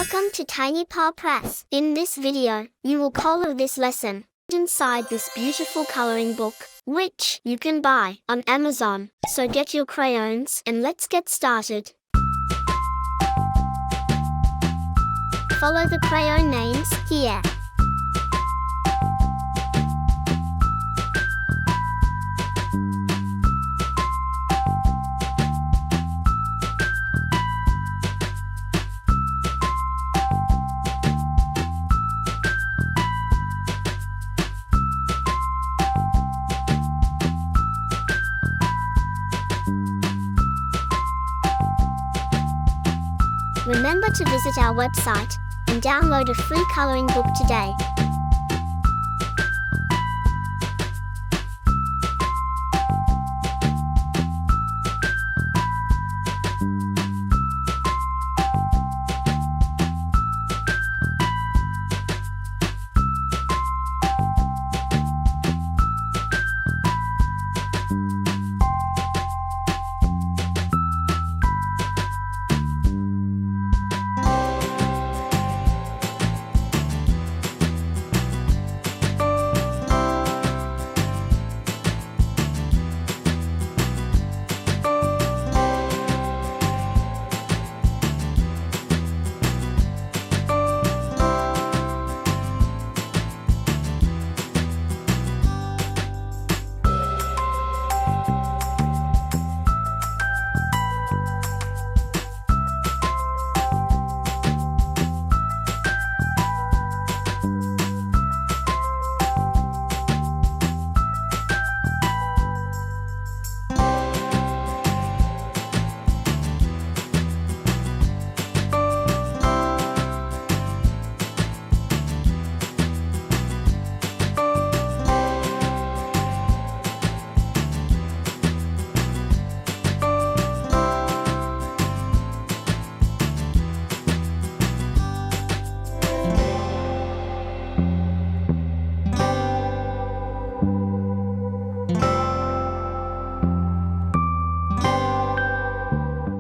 Welcome to Tiny Paw Press. In this video, you will color this lesson inside this beautiful coloring book, which you can buy on Amazon. So get your crayons and let's get started. Follow the crayon names here. Remember to visit our website and download a free coloring book today.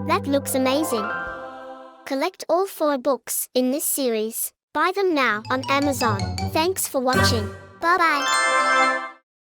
That looks amazing. Collect all 4 books in this series. Buy them now on Amazon. Thanks for watching. Bye-bye.